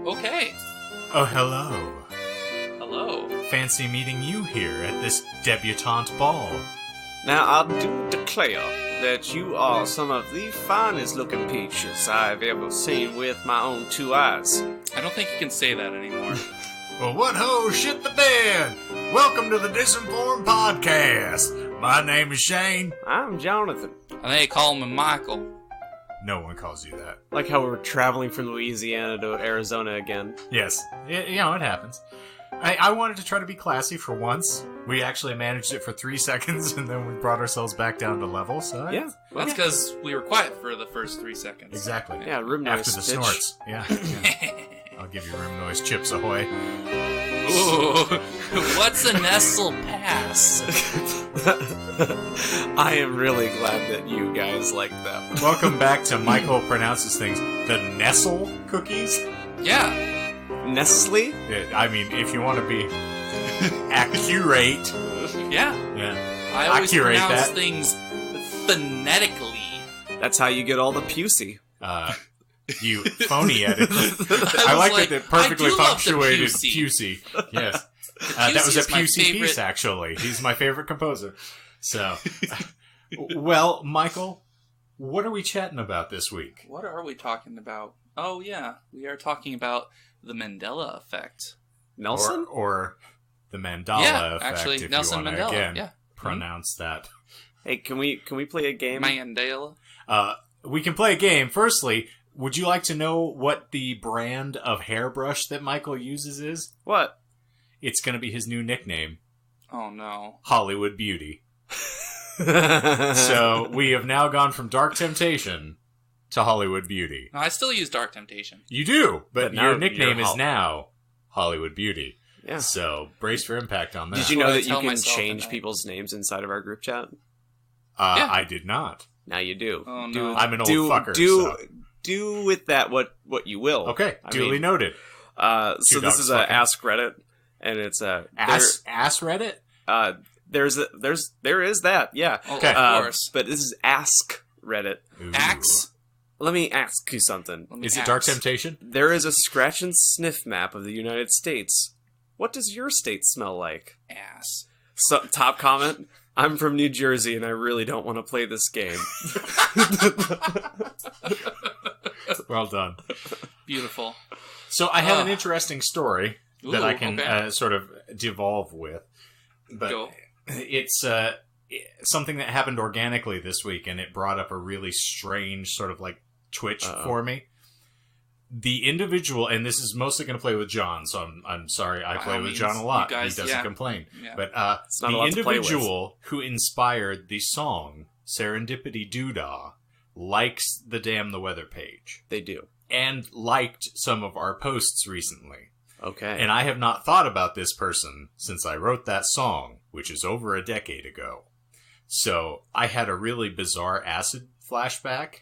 Okay. Oh, hello. Hello. Fancy meeting you here at this debutante ball. Now, I do declare that you are some of the finest looking peaches I've ever seen with my own two eyes. I don't think you can say that anymore. Well, what ho, shit the bed! Welcome to the Disinformed podcast. My name is Shane. I'm Jonathan. And they call him Michael. No one calls you that. Like how we're traveling from Louisiana to Arizona again. Yes, it happens. I wanted to try to be classy for once. We actually managed it for 3 seconds, and then we brought ourselves back down to level, so... Yeah. Well, that's because we were quiet for the first 3 seconds. Exactly. Yeah, room noise. After the bitch. snorts. Yeah. I'll give you room noise, chips ahoy. Ooh, what's a Nestled Pass? I am really glad that you guys like that. Welcome back to Michael Pronounces Things. The Nestle Cookies? Yeah. Nestle? I mean, if you want to be accurate. Yeah. Yeah. I always Accurate pronounce that. things phonetically. That's how you get all the Peusie. You phony edit. I I like like, that it perfectly I do love the punctuated Peusie. Peusie. Yes. That was a is my Peusie favorite- piece, actually. He's my favorite composer. So, well, Michael, what are we chatting about this week? What are we talking about? Oh, yeah. We are talking about the Mandela effect. Nelson? Or the Mandela Yeah, effect, actually, if Nelson you want Mandela, to, again, yeah. pronounce that. Hey, can we play a game? Mandela? We can play a game. Firstly, would you like to know what the brand of hairbrush that Michael uses is? What? It's going to be his new nickname, Oh, no. Hollywood Beauty. So we have now gone from Dark Temptation to Hollywood Beauty. No, I still use Dark Temptation. You do, but But now your nickname you're is now Hollywood Beauty. Yeah. So brace for impact on that. Did you That's know what I that you tell can myself change tonight. people's names inside of our group chat? Yeah. I did not. Now you do. Oh, no. Do- I'm an old do, fucker. Do so. do with that what you will. Okay, I duly mean, noted. So Two this dogs is a fucking. Ask Reddit, and it's a Ass Reddit? there is that, yeah. Oh, Okay. of course. But this is Ask Reddit. Ooh. Axe? Let me ask you something. Let me Is it axe. Dark Temptation? There is a scratch and sniff map of the United States. What does your state smell like? Ass. So, top comment. I'm from New Jersey and I really don't want to play this game. Well done. Beautiful. So I have an interesting story that Ooh, I can okay. sort of devolve with. But Go. it's something that happened organically this week, and it brought up a really strange sort of like twitch for me. The individual, and this is mostly going to play with John, so I'm sorry, I By play all with means, John a lot. you guys- He doesn't yeah. complain. Yeah. But not a the lot to play with. individual who inspired the song Serendipity Doodah likes the Damn the Weather page They do. and liked some of our posts recently. Okay. And I have not thought about this person since I wrote that song, which is over a decade ago. So I had a really bizarre acid flashback,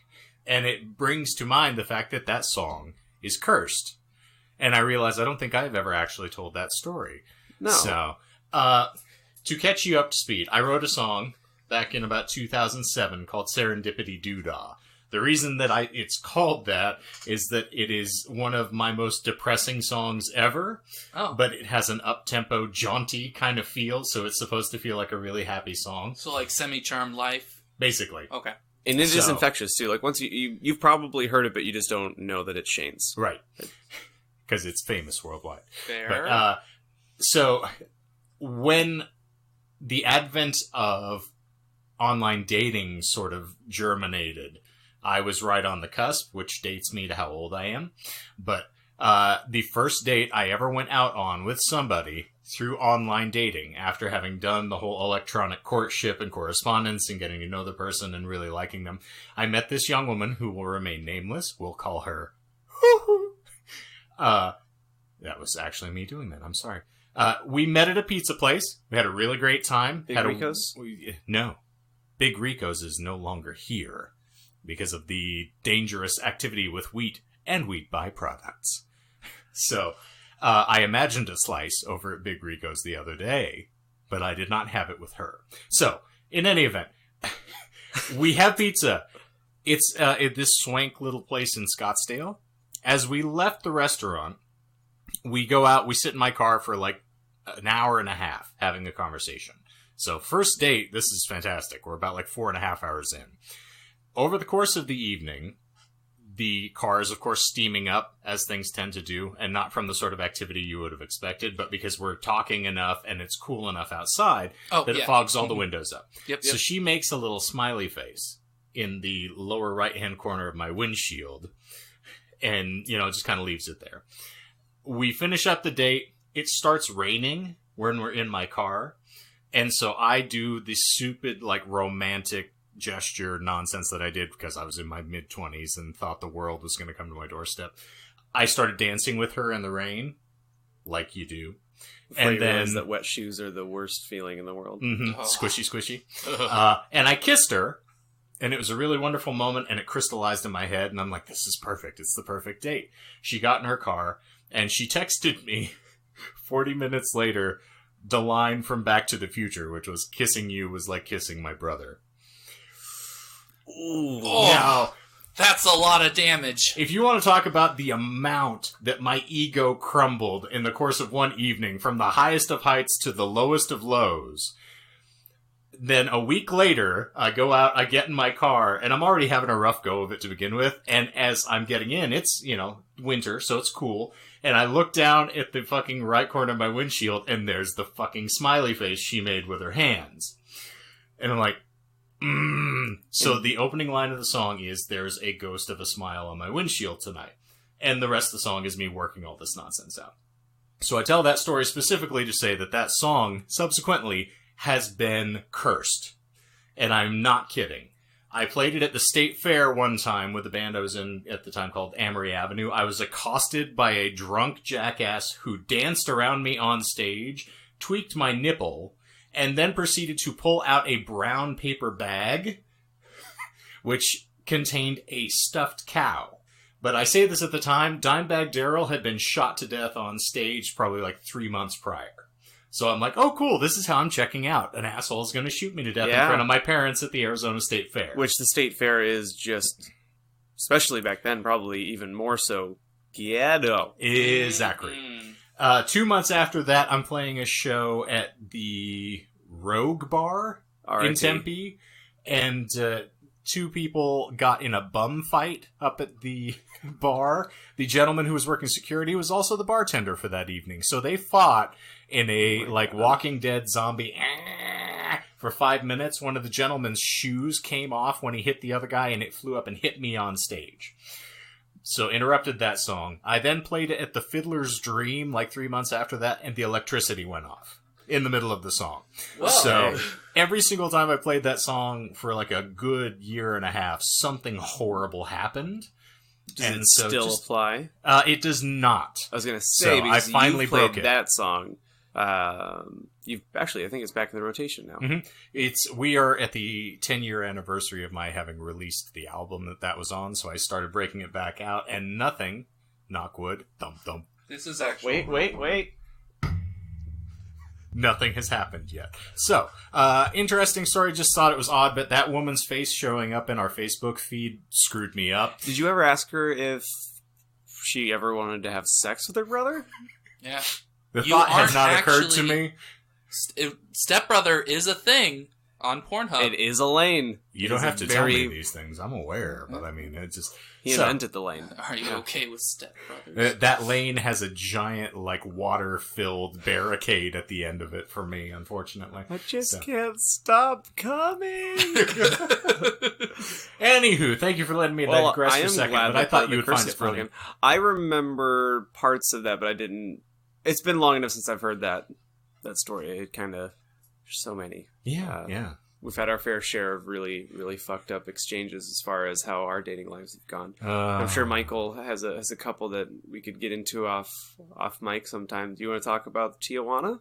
and it brings to mind the fact that that song is cursed. And I realize I don't think I've ever actually told that story. No. So, to catch you up to speed, I wrote a song back in about 2007 called Serendipity Doodah. The reason that it's called that is that it is one of my most depressing songs ever, Oh. but it has an up-tempo, jaunty kind of feel, so it's supposed to feel like a really happy song. So, like, Semi-Charmed Life? Basically. Okay. And it is So- infectious too. Like once you've probably heard it, but you just don't know that it's Shane's. Right. Because it's famous worldwide. Fair. But, so, when the advent of online dating sort of germinated, I was right on the cusp, which dates me to how old I am. But the first date I ever went out on with somebody through online dating, after having done the whole electronic courtship and correspondence and getting to know the person and really liking them, I met this young woman who will remain nameless. We'll call her... that was actually me doing that. I'm sorry. We met at a pizza place. We had a really great time. Big Rico's? No. Big Rico's is no longer here because of the dangerous activity with wheat and wheat byproducts. So, I imagined a slice over at Big Rico's the other day, but I did not have it with her. So, in any event, we have pizza. It's this swank little place in Scottsdale. As we left the restaurant, we go out, we sit in my car for like an hour and a half having a conversation. So first date, this is fantastic. We're about like 4.5 hours in. Over the course of the evening, the car is, of course, steaming up, as things tend to do, and not from the sort of activity you would have expected, but because we're talking enough and it's cool enough outside that it fogs all the windows up. Yep. So she makes a little smiley face in the lower right-hand corner of my windshield, and, just kind of leaves it there. We finish up the date. It starts raining when we're in my car, and so I do the stupid, romantic gesture nonsense that I did because I was in my mid-20s and thought the world was going to come to my doorstep. I started dancing with her in the rain, like you do. And then that wet shoes are the worst feeling in the world. Mm-hmm, squishy. And I kissed her, and it was a really wonderful moment, and it crystallized in my head, and I'm like, this is perfect. It's the perfect date. She got in her car, and she texted me 40 minutes later the line from Back to the Future, which was, kissing you was like kissing my brother. Ooh, now, that's a lot of damage. If you want to talk about the amount that my ego crumbled in the course of one evening, from the highest of heights to the lowest of lows, then a week later, I go out, I get in my car, and I'm already having a rough go of it to begin with, and as I'm getting in, it's, winter, so it's cool, and I look down at the fucking right corner of my windshield, and there's the fucking smiley face she made with her hands. And I'm like, So the opening line of the song is, there's a ghost of a smile on my windshield tonight. And the rest of the song is me working all this nonsense out. So I tell that story specifically to say that song, subsequently, has been cursed. And I'm not kidding. I played it at the State Fair one time with the band I was in at the time called Amory Avenue. I was accosted by a drunk jackass who danced around me on stage, tweaked my nipple, and then proceeded to pull out a brown paper bag, which contained a stuffed cow. But I say this at the time, Dimebag Darrell had been shot to death on stage probably 3 months prior. So I'm like, oh cool, this is how I'm checking out. An asshole is going to shoot me to death in front of my parents at the Arizona State Fair. Which the State Fair is just, especially back then, probably even more so, ghetto. Exactly. 2 months after that, I'm playing a show at the Rogue Bar in Tempe, and 2 people got in a bum fight up at the bar. The gentleman who was working security was also the bartender for that evening, so they fought in a Walking Dead zombie for 5 minutes. One of the gentleman's shoes came off when he hit the other guy, and it flew up and hit me on stage. So interrupted that song. I then played it at the Fiddler's Dream 3 months after that, and the electricity went off in the middle of the song. Whoa. So every single time I played that song for a good year and a half, something horrible happened. Does it still apply? It does not. I was going to say, because I finally you played broke it. That song. You've actually, I think it's back in the rotation now. Mm-hmm. We are at the 10-year anniversary of my having released the album that was on, so I started breaking it back out, and nothing, knock wood, thump thump. This is actually... Wait. Nothing has happened yet. So, interesting story, just thought it was odd, but that woman's face showing up in our Facebook feed screwed me up. Did you ever ask her if she ever wanted to have sex with her brother? Yeah. The thought has not occurred to me. Stepbrother is a thing on Pornhub. It is a lane. You don't have to tell me these things. I'm aware, but I mean, it just... He invented the lane. Are you okay with stepbrothers? That lane has a giant, water-filled barricade at the end of it for me, unfortunately. I just can't stop coming. Anywho, thank you for letting me digress for a second, but I thought you would find it funny. I remember parts of that, but I didn't... It's been long enough since I've heard that story. It kind of... There's so many. Yeah. We've had our fair share of really, really fucked up exchanges as far as how our dating lives have gone. I'm sure Michael has a couple that we could get into off mic sometime. Do you want to talk about Tijuana?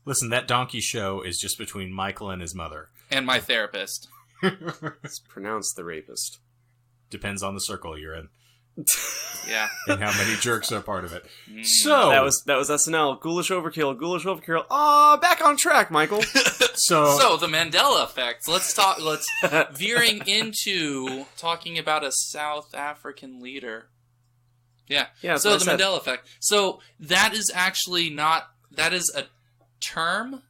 Listen, that donkey show is just between Michael and his mother. And my therapist. It's pronounced the rapist. Depends on the circle you're in. Yeah. And how many jerks are part of it. Mm. So That was SNL. Ghoulish overkill. Back on track, Michael. So the Mandela effect. Let's veering into talking about a South African leader. Yeah. Yeah. So the Mandela effect. So that is actually that is a term.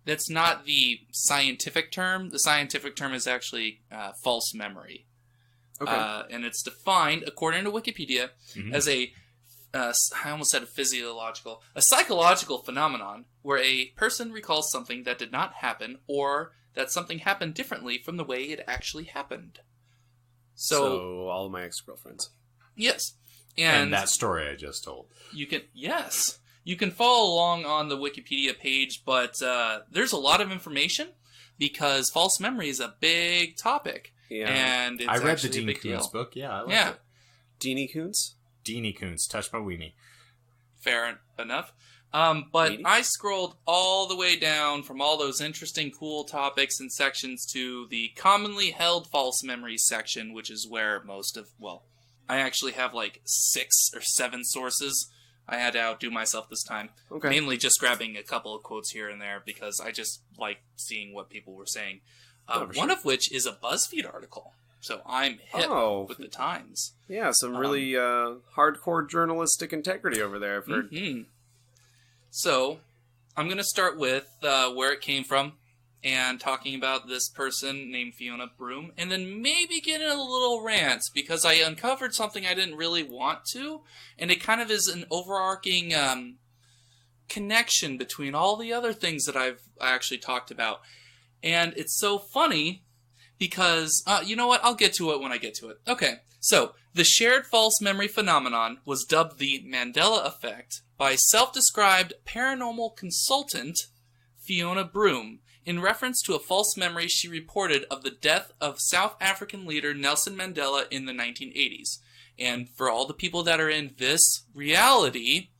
That's not the scientific term. The scientific term is actually false memory. Okay. And it's defined, according to Wikipedia, Mhm. as I almost said a psychological phenomenon where a person recalls something that did not happen or that something happened differently from the way it actually happened. So all of my ex-girlfriends. Yes. and that story I just told. You can follow along on the Wikipedia page, but there's a lot of information because false memory is a big topic. Yeah. And it's I read the actually a Dean big Koontz deal. book. Yeah, I liked Yeah. it. Deanie Koontz? Deanie Koontz, Touch My Weenie. Fair enough. But Weenie? I scrolled all the way down from all those interesting, cool topics and sections to the commonly held false memory section, which is where I actually have like 6 or 7 sources. I had to outdo myself this time. Okay. Mainly just grabbing a couple of quotes here and there because I just like seeing what people were saying. One of which is a Buzzfeed article. So I'm hip with the times. Yeah, some really hardcore journalistic integrity over there, I've heard. Mm-hmm. So I'm going to start with where it came from and talking about this person named Fiona Broom, and then maybe get in a little rant because I uncovered something I didn't really want to, and it kind of is an overarching connection between all the other things that I've actually talked about. And it's so funny because, you know what, I'll get to it when I get to it. Okay, so the shared false memory phenomenon was dubbed the Mandela effect by self-described paranormal consultant Fiona Broom in reference to a false memory she reported of the death of South African leader Nelson Mandela in the 1980s. And for all the people that are in this reality,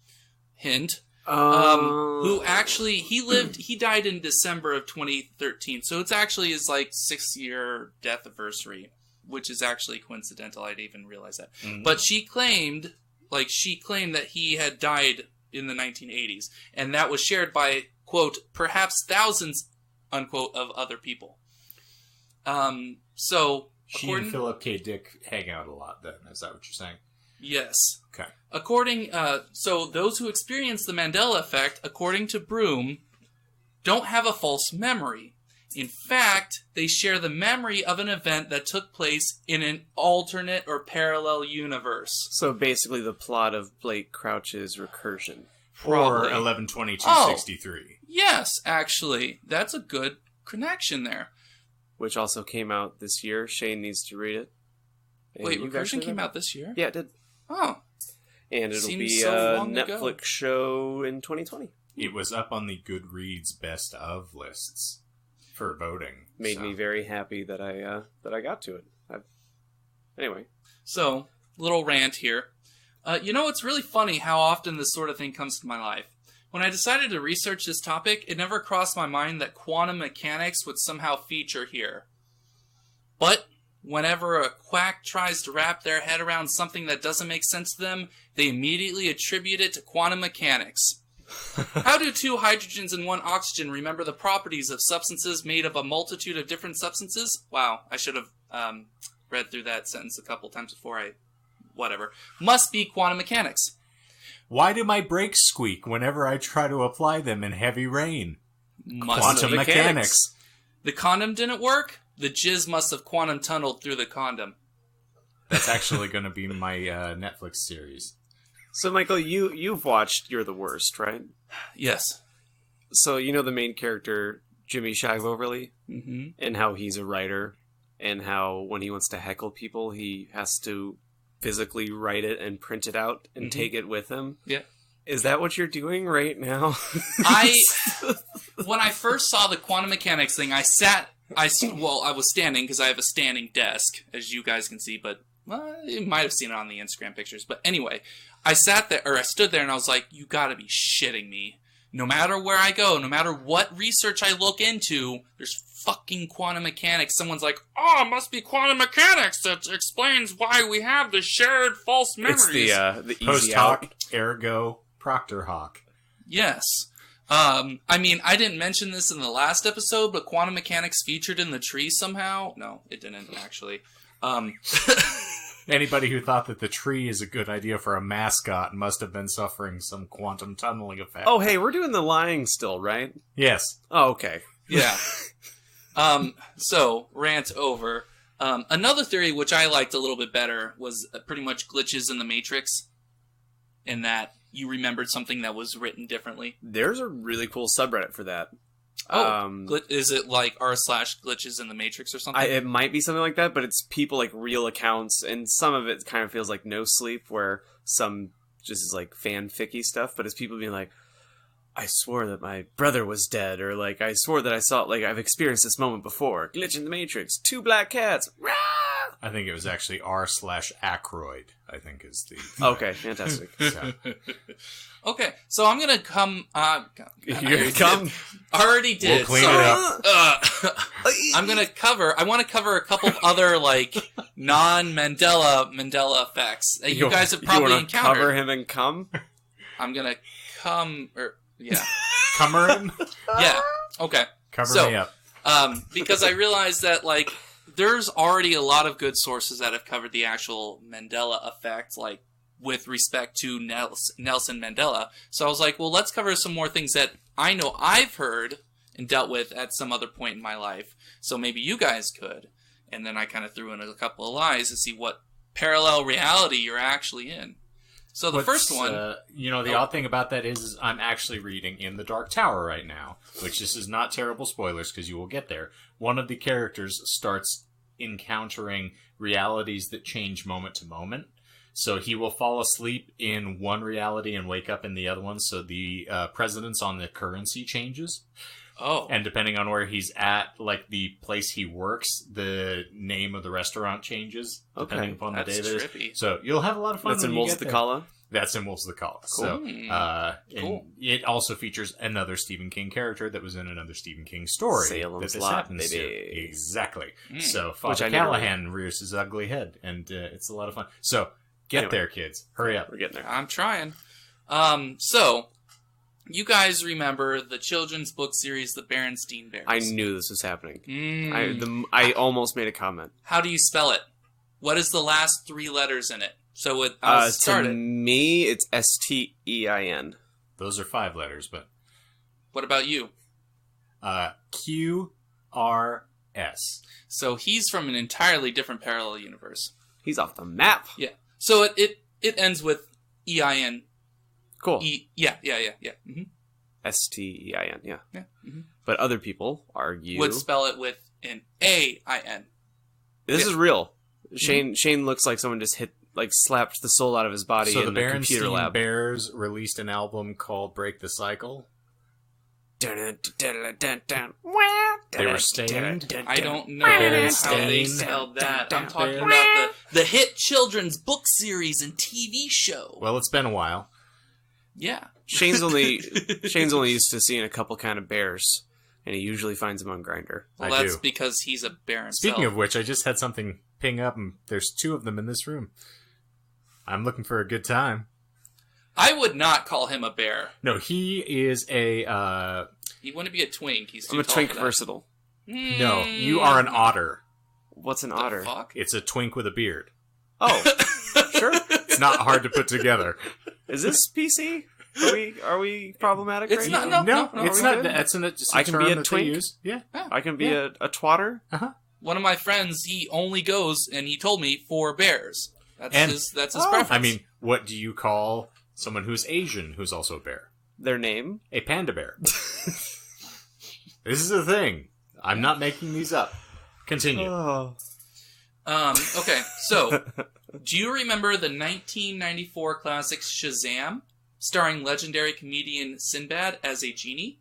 hint, who actually, he died in December of 2013, so it's actually his, 6-year death anniversary, which is actually coincidental, I didn't even realize that. Mm-hmm. But she claimed that he had died in the 1980s, and that was shared by, quote, perhaps thousands, unquote, of other people. So, she and Philip K. Dick hang out a lot then, is that what you're saying? Yes. Okay. So those who experience the Mandela effect, according to Broom, don't have a false memory. In fact, they share the memory of an event that took place in an alternate or parallel universe. So basically the plot of Blake Crouch's Recursion. Or 11/22/63. Yes, actually. That's a good connection there. Which also came out this year. Shane needs to read it. Wait, Recursion came out this year? Yeah, it did. Oh. And it'll Seems be so a long ago. Netflix show in 2020. It was up on the Goodreads best of lists for voting. Made me very happy that I got to it. Anyway. So, little rant here. It's really funny how often this sort of thing comes to my life. When I decided to research this topic, it never crossed my mind that quantum mechanics would somehow feature here. But whenever a quack tries to wrap their head around something that doesn't make sense to them, they immediately attribute it to quantum mechanics. How do 2 hydrogens and 1 oxygen remember the properties of substances made of a multitude of different substances? Wow, I should have read through that sentence a couple times before whatever. Must be quantum mechanics. Why do my brakes squeak whenever I try to apply them in heavy rain? Quantum mechanics. The condom didn't work? The jizz must have quantum tunneled through the condom. That's actually going to be my Netflix series. So, Michael, you've watched You're the Worst, right? Yes. So, you know the main character, Jimmy Shive-Overly? Mm-hmm. And how he's a writer, and how when he wants to heckle people, he has to physically write it and print it out and take it with him. Yeah. Is that what you're doing right now? When I first saw the quantum mechanics thing, I was standing because I have a standing desk, as you guys can see, but you might have seen it on the Instagram pictures. But anyway, I stood there and I was like, you gotta be shitting me. no matter where I go, no matter what research I look into, there's fucking quantum mechanics. Someone's like, oh, it must be quantum mechanics that explains why we have the shared false memories. It's the easy Post out. hoc, ergo proctor hoc. Yes. I mean, I didn't mention this in the last episode, but quantum mechanics featured in the tree somehow. No, it didn't, actually. Anybody who thought that the tree is a good idea for a mascot must have been suffering some quantum tunneling effect. Oh, hey, we're doing the lying still, right? Yes. Oh, okay. Yeah. So, rant over. Another theory, which I liked a little bit better, was pretty much glitches in the Matrix, in that you remembered something that was written differently. There's a really cool subreddit for that. Is it like r/glitches in the Matrix or something? It might be something like that, but it's people like real accounts, and some of it kind of feels like No Sleep, where some just is like fanficky stuff, but it's people being like, I swore that my brother was dead, or like, I swore that I saw, like, I've experienced this moment before. Glitch in the Matrix, 2 black cats. Rah! I think it was actually r/Ackroyd, I think is the... Okay, fantastic. So, Okay, so I'm gonna come... You're gonna come? Already did. We'll clean Sorry. it up. I'm gonna cover... I want to cover a couple of other, like, Mandela effects that you guys have probably you wanna encountered. cover him and come? I'm gonna come... yeah. Cover him? Yeah. Okay. Cover me up. Because I realized that, like, there's already a lot of good sources that have covered the actual Mandela effect, like, with respect to Nelson Mandela. So I was like, well, let's cover some more things that I know I've heard and dealt with at some other point in my life. So maybe you guys could. And then I kind of threw in a couple of lies to see what parallel reality you're actually in. So the first one... the odd thing about that is I'm actually reading In the Dark Tower right now, which this is not terrible spoilers because you will get there. One of the characters starts encountering realities that change moment to moment. So he will fall asleep in one reality and wake up in the other one. So the precedence on the currency changes. Oh. And depending on where he's at, like the place he works, the name of the restaurant changes depending upon the day that trippy. is. So you'll have a lot of fun. That's when in you Wolves get of the there. Kala? That's in Wolves of the Kala. Cool. So, Cool. and it also features another Stephen King character that was in another Stephen King story. Salem's that this Lot, happens baby. to. Exactly. Mm. So Which Father I never Callahan rears his ugly head, and it's a lot of fun. So get Anyway. there, kids. Hurry up. We're getting there. I'm trying. So, you guys remember the children's book series, The Berenstain Bears? I knew this was happening. Mm. I almost made a comment. How do you spell it? What is the last 3 letters in it? So I'll start to it. me, it's Stein. Those are 5 letters, but What about you? QRS. So he's from an entirely different parallel universe. He's off the map. Yeah. So it ends with EIN. Cool. Yeah. Mm-hmm. Stein, yeah. Yeah. Mm-hmm. But other people argue... Would spell it with an AIN. This Yeah. is real. Shane looks like someone just slapped the soul out of his body So in the the computer Berenstain lab. Bears released an album called Break the Cycle. They were stained. I don't know how they Berenstain spelled that. I'm talking Bears. about the hit children's book series and TV show. Well, it's been a while. Yeah. Shane's only used to seeing a couple kind of bears, and he usually finds them on Grindr. Well, I that's do. because he's a bear himself. Speaking of which, I just had something ping up, and there's 2 of them in this room. I'm looking for a good time. I would not call him a bear. No, he is a... He wouldn't be a twink. He's too I'm a tall twink for that. versatile. No, you are an otter. What's an The otter? fuck? It's a twink with a beard. Oh, sure. It's not hard to put together. Is this PC? Are we problematic? It's right not- now? no, it's are we not. good? That's just a I can term be a that twink? they use. Yeah. I can be Yeah. a twatter. One of my friends, he only goes, and he told me, for bears. That's And- his preference. I mean, what do you call someone who's Asian who's also a bear? Their name? A panda bear. This is a thing. I'm not making these up. Continue. Oh. Okay, so, do you remember the 1994 classic Shazam, starring legendary comedian Sinbad as a genie?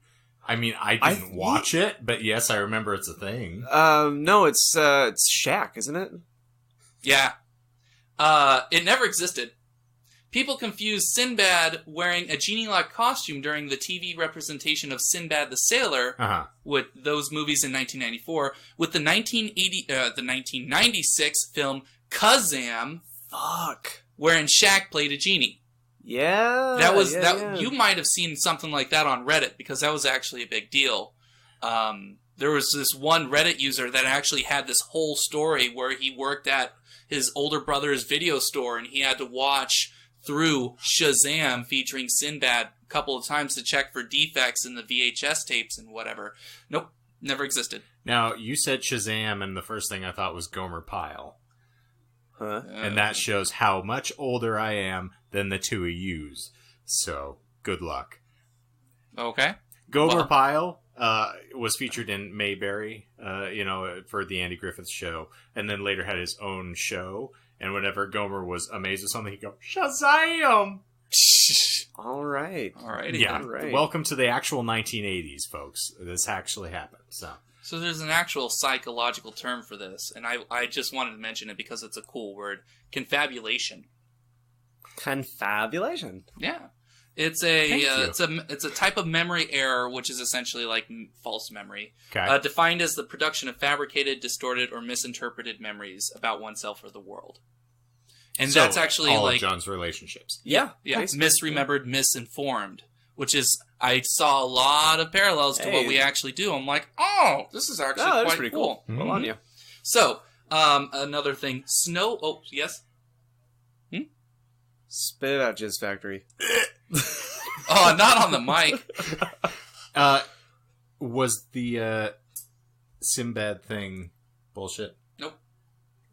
I mean, I didn't watch it, but yes, I remember it's a thing. No, it's Shaq, isn't it? Yeah. It never existed. People confuse Sinbad wearing a genie-like costume during the TV representation of Sinbad the Sailor with those movies in 1994 with the 1996 film Kazam, wherein Shaq played a genie. Yeah, You might have seen something like that on Reddit because that was actually a big deal. There was this one Reddit user that actually had this whole story where he worked at his older brother's video store and he had to watch through Shazam featuring Sinbad a couple of times to check for defects in the VHS tapes and whatever. Nope, never existed. Now, you said Shazam, and the first thing I thought was Gomer Pyle. Huh? And that shows how much older I am than the two of yous. So, good luck. Okay. Gomer Pyle was featured in Mayberry, for the Andy Griffith Show, and then later had his own show. And whenever Gomer was amazed with something, he'd go, Shazam! All right. Yeah. All right. Welcome to the actual 1980s, folks. This actually happened. So there's an actual psychological term for this, and I just wanted to mention it because it's a cool word. Confabulation. Confabulation. Yeah. It's a type of memory error, which is essentially like false memory, defined as the production of fabricated, distorted, or misinterpreted memories about oneself or the world. And so that's actually all like of John's relationships. Yeah, misremembered, misinformed, which is I saw a lot of parallels to what we actually do. I'm like, oh, this is actually quite pretty cool. Mm-hmm. Well on you. So another thing, snow. Oh, yes. Spit it out, Jizz Factory. Oh, not on the mic. Was the Sinbad thing bullshit? Nope.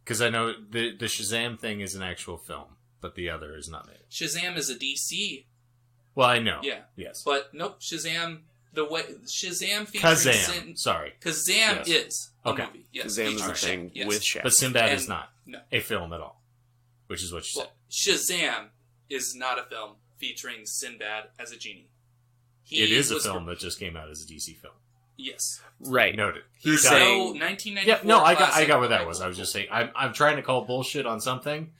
Because I know the Shazam thing is an actual film, but the other is not made. Shazam is a DC. Well, I know. Yeah. Yes. But nope, Shazam. The way Shazam features Kazam. Sorry. Kazam is a movie. Yes. Kazam is the thing with Shaq. But Sinbad is not no. a film at all, which is what you said. Shazam is not a film featuring Sinbad as a genie. It is a film that just came out as a DC film. Yes. Right. Noted. He's saying 1994. Yeah, no, I got what that was. I was just saying I'm trying to call bullshit on something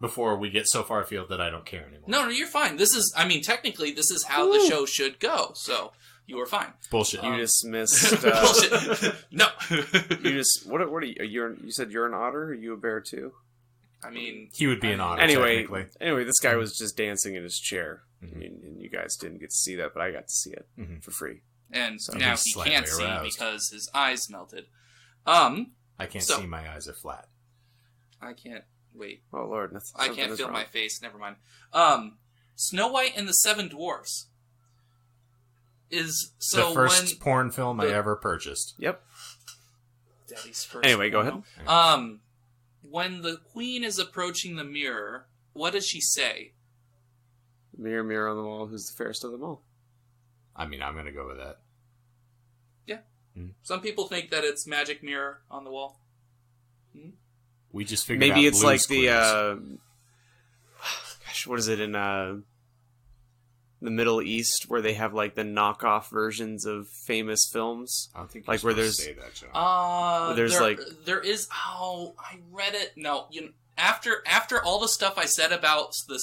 before we get so far afield that I don't care anymore. No, you're fine. Technically, this is how the show should go. So you are fine. Bullshit. You just missed. Bullshit. No. You just what are you? You said you're an otter. Are you a bear too? I mean, he would be an otter. Anyway, this guy was just dancing in his chair, and you guys didn't get to see that, but I got to see it for free. And so now he can't see because his eyes melted. I can't see. My eyes are flat. I can't wait. Oh Lord, I can't feel my face. Never mind. Snow White and the Seven Dwarfs is the first porn film I ever purchased. Yep. Daddy's first. Anyway, go ahead. When the queen is approaching the mirror, what does she say? Mirror, mirror on the wall, who's the fairest of them all? I mean, I'm going to go with that. Yeah. Some people think that it's magic mirror on the wall. We just figured maybe out it's like the gosh, what is it in the Middle East where they have like the knockoff versions of famous films? I don't think like where there's say that, John. there is. Oh, I read it. No, after all the stuff I said about the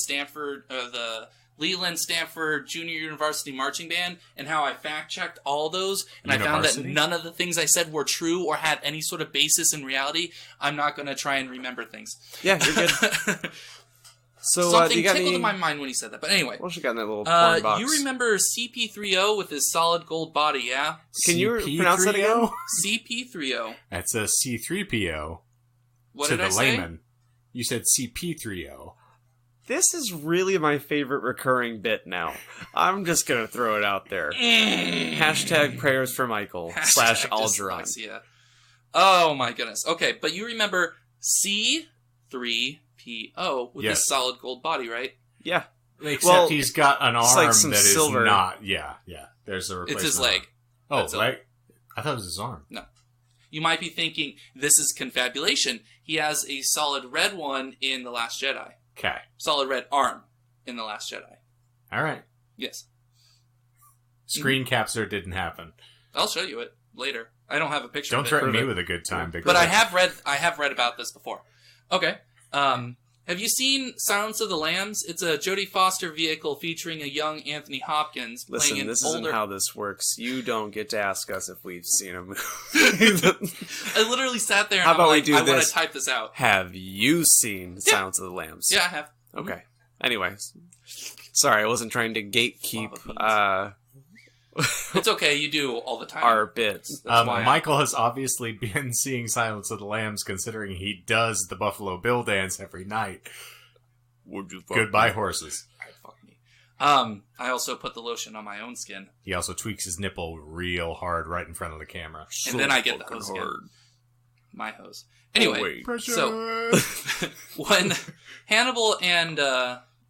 the Leland Stanford Junior University Marching Band and how I fact-checked all those, and I found that none of the things I said were true or had any sort of basis in reality, I'm not going to try and remember things. Yeah, you're good. So, something tickled in my mind when he said that. But anyway. What you got in that little porn box? You remember CP30 with his solid gold body, yeah? Can you pronounce that again? CP30. That's a C3PO. What to did I the say? layman. You said CP30. This is really my favorite recurring bit now. I'm just going to throw it out there. Hashtag prayers for Michael / Algeron. Yeah. Oh my goodness. Okay, but you remember C3PO with his solid gold body, right? Yeah. Except he's got an arm like that is silver. Not. Yeah. There's a replacement. It's his leg. Oh, right. I thought it was his arm. No. You might be thinking, this is confabulation. He has a solid red one in The Last Jedi. Okay. Solid red arm in The Last Jedi. All right. Yes. Screen capture didn't happen. I'll show you it later. I don't have a picture Don't of it. threaten me with a good time, big But I have read about this before. Okay. Have you seen Silence of the Lambs? It's a Jodie Foster vehicle featuring a young Anthony Hopkins playing Listen, an this older... isn't how this works. You don't get to ask us if we've seen a movie. I literally sat there and How I'm about we like, do I want this? to type this out. Have you seen Silence of the Lambs? Yeah, I have. Okay. Anyways. Sorry, I wasn't trying to gatekeep It's okay, you do all the time. our bits. That's why Michael has obviously been seeing Silence of the Lambs, considering he does the Buffalo Bill dance every night. Would you fuck Goodbye, me? horses. Fuck me. I also put the lotion on my own skin. He also tweaks his nipple real hard right in front of the camera. And then I get the fucking hose again. hard. My hose. Anyway, wait. Pressure. so when Hannibal and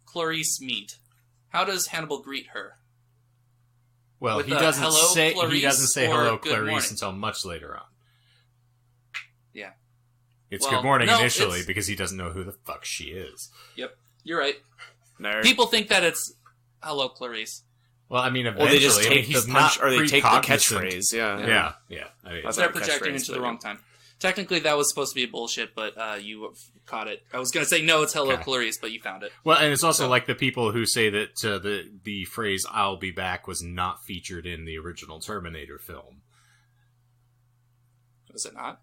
Clarice meet, how does Hannibal greet her? Well, With he a doesn't hello, say Clarice, or hello, good Clarice morning? until much later on. Yeah. It's Well, good morning no, initially it's- because he doesn't know who the fuck she is. Yep, you're right. Nerd. People think that it's hello, Clarice. Well, I mean, Or eventually, they just take he's the punch, not or they take the precognizant. catchphrase. Yeah. Yeah. I mean, That's They're not a projecting catchphrase, into the but wrong time. Technically, that was supposed to be bullshit, but you caught it. I was going to say, no, it's hello, Okay. Clarice, but you found it. well, and it's also like the people who say that the phrase "I'll be back" was not featured in the original Terminator film. Was it not?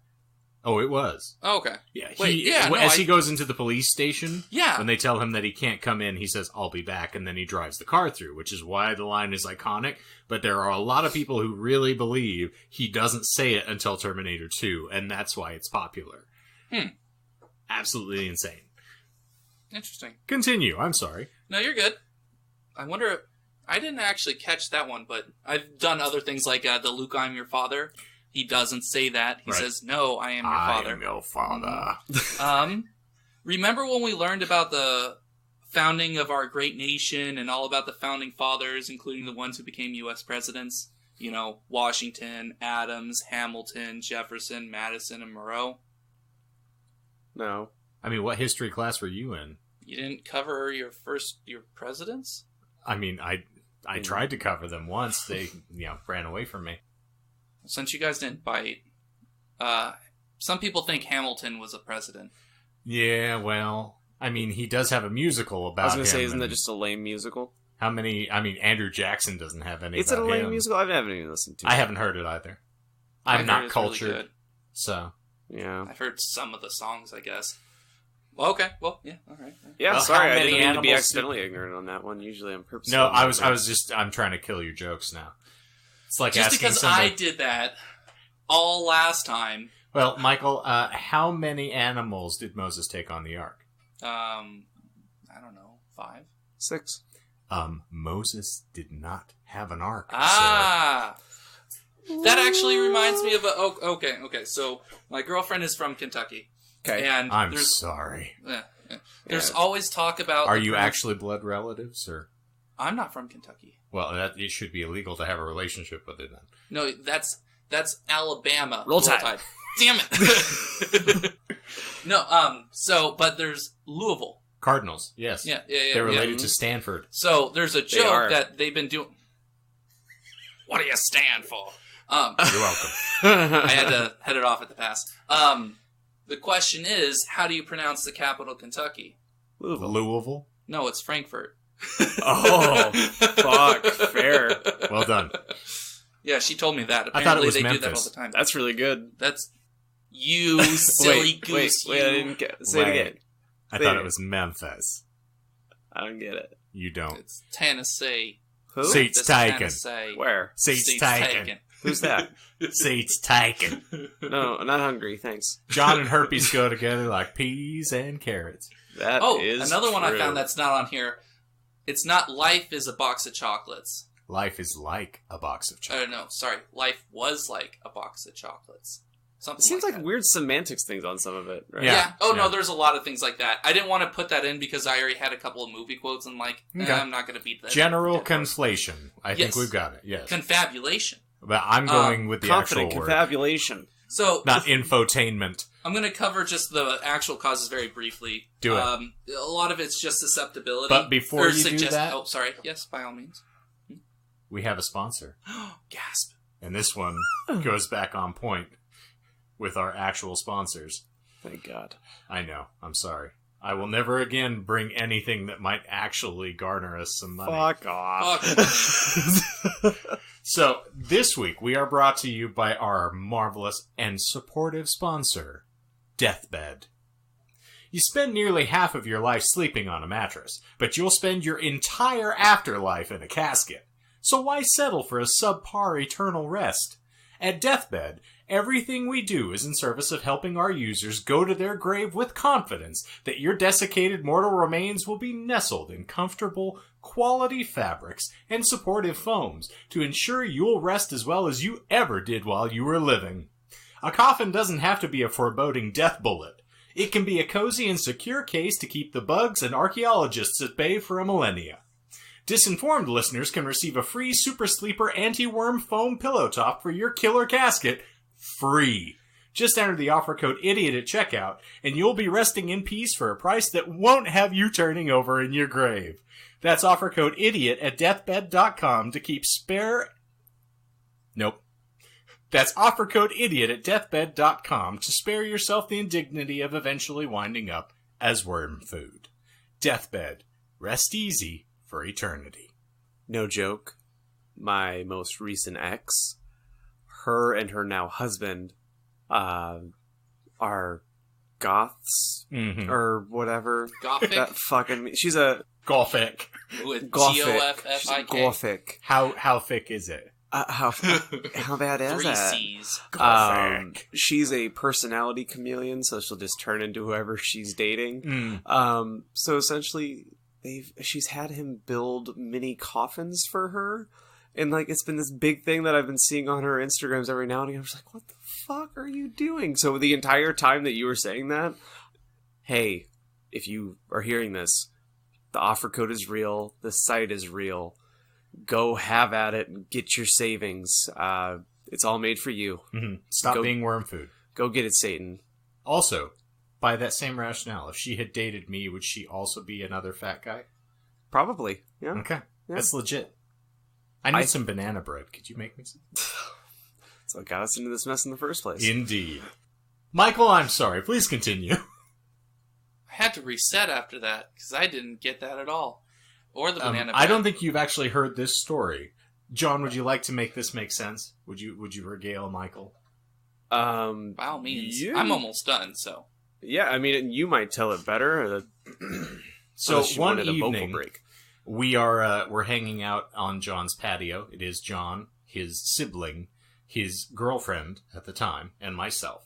Oh, it was. Oh, okay. Yeah. Wait, yeah, no, as he goes into the police station, Yeah. when they tell him that he can't come in, he says, "I'll be back," and then he drives the car through, which is why the line is iconic. But there are a lot of people who really believe he doesn't say it until Terminator 2, and that's why it's popular. Absolutely insane. Interesting. Continue. I'm sorry. No, you're good. I wonder... I didn't actually catch that one, but I've done other things like the Luke, I'm your father. He doesn't say that. He Right. says, no, I am your I father. am your father. Remember when we learned about the founding of our great nation and all about the founding fathers, including the ones who became U.S. presidents? You know, Washington, Adams, Hamilton, Jefferson, Madison, and Monroe. No. I mean, what history class were you in? You didn't cover your presidents? I mean, I tried to cover them once. They, ran away from me. Since you guys didn't bite, some people think Hamilton was a president. Yeah, well, I mean, he does have a musical about I was going him. to say, isn't and that just a lame musical? how many? I mean, Andrew Jackson doesn't have any. Is it a about lame him. musical? I haven't even listened to it. I haven't heard it either. I I'm heard not it's really cultured, good. so Yeah. I've heard some of the songs, I guess. Well, okay. Well, yeah. All right. Yeah, Well, sorry, how I many didn't mean to be animals accidentally ignorant on that one. Usually I'm purposely. no. I'm trying to kill your jokes now. It's like Just asking because somebody. I did that all last time. Well, Michael, how many animals did Moses take on the ark? I don't know, 5. 6. Moses did not have an ark. Ah, that actually reminds me of a. Oh, okay. So my girlfriend is from Kentucky, Okay. and I'm there's sorry. there's always talk about. Are you actually blood relatives, or? I'm not from Kentucky. Well, it should be illegal to have a relationship with it then. No, that's Alabama. Roll Tide. Damn it. No, so but there's Louisville. Cardinals, yes. Yeah. They're related to Stanford. So there's a are. joke that they've been doing. What do you stand for? You're welcome. I had to head it off at the pass. The question is, how do you pronounce the capital, Kentucky? Louisville. No, it's Frankfurt. Oh, fuck. Fair. Well done. Yeah, she told me that. I thought it Apparently was they do that all Memphis. the time. That's really good. That's you silly wait, goose. I didn't get. Say it Wait. again. I Say thought it. it was Memphis. I don't get it. You don't. It's Tennessee. Who? Seats This is taken. Tennessee. Where? Seats taken. Who's that? Seats taken. No, not hungry. Thanks. John and herpes go together like peas and carrots. That Oh, is another one I true. found that's not on here. It's not life is a box of chocolates. Life is like a box of Oh, chocolate. no, sorry. Life was like a box of chocolates. Something It seems like that. weird semantics things on some of it, right? Yeah. Yeah. Oh, no, Yeah. there's a lot of things like that. I didn't want to put that in because I already had a couple of movie quotes and Okay. I'm not going to beat that. General dead horse. conflation. I Yes. think we've got it. Yes. Confabulation. But I'm going with the Confident actual word, confabulation. So not infotainment. I'm going to cover just the actual causes very briefly. Do it. A lot of it's just susceptibility. But before or you do that- Oh, sorry. Yes, by all means. We have a sponsor. Gasp. And this one goes back on point with our actual sponsors. Thank God. I know. I'm sorry. I will never again bring anything that might actually garner us some money. Fuck off. So, this week we are brought to you by our marvelous and supportive sponsor, DeathBed. You spend nearly half of your life sleeping on a mattress, but you'll spend your entire afterlife in a casket. So why settle for a subpar eternal rest? At DeathBed, everything we do is in service of helping our users go to their grave with confidence that your desiccated mortal remains will be nestled in comfortable, quality fabrics and supportive foams to ensure you'll rest as well as you ever did while you were living. A coffin doesn't have to be a foreboding death bullet. It can be a cozy and secure case to keep the bugs and archaeologists at bay for a millennia. Disinformed listeners can receive a free Super Sleeper anti-worm foam pillow top for your killer casket, free. Just enter the offer code IDIOT at checkout, and you'll be resting in peace for a price that won't have you turning over in your grave. That's offer code IDIOT at DeathBed.com to keep spare... Nope. That's offer code IDIOT at DeathBed.com to spare yourself the indignity of eventually winding up as worm food. DeathBed. Rest easy for eternity. No joke. My most recent ex, her and her now husband, are goths or whatever. Gothic? That fucking she's a Gothic. With Gothic. Goffik. Gothic. How thick is it? How bad is 3 that? C's. Gothic. She's a personality chameleon, so she'll just turn into whoever she's dating. So essentially, she's had him build mini coffins for her, and like it's been this big thing that I've been seeing on her Instagrams every now and again. I was like, "What the fuck are you doing?" So the entire time that you were saying that, hey, if you are hearing this, the offer code is real. The site is real. Go have at it and get your savings. It's all made for you. Stop being worm food. Go get it, Satan. Also, by that same rationale, if she had dated me, would she also be another fat guy? Probably. Yeah. Okay. Yeah. That's legit. I need some banana bread. Could you make me some? That's what got us into this mess in the first place. Indeed. Michael, I'm sorry. Please continue. I had to reset after that because I didn't get that at all. Or the banana bread. I don't think you've actually heard this story. John, would you like to make this make sense? Would you regale Michael? By all means. Yeah. I'm almost done, so. Yeah, I mean, you might tell it better. So one wanted a vocal evening, break. we're hanging out on John's patio. It is John, his sibling, his girlfriend at the time, and myself.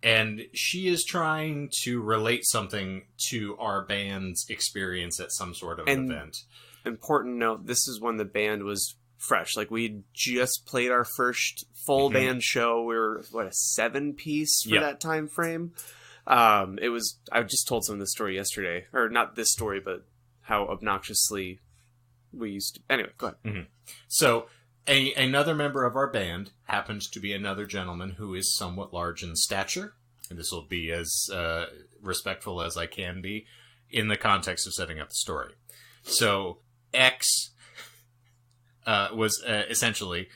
And she is trying to relate something to our band's experience at some sort of event. Important note, this is when the band was fresh. Like, we just played our first full band show. We were, a 7-piece for that time frame? I just told someone this story yesterday. Or not this story, but how obnoxiously we used to... Anyway, go ahead. So... Another member of our band happens to be another gentleman who is somewhat large in stature, and this will be as respectful as I can be in the context of setting up the story. So, X was essentially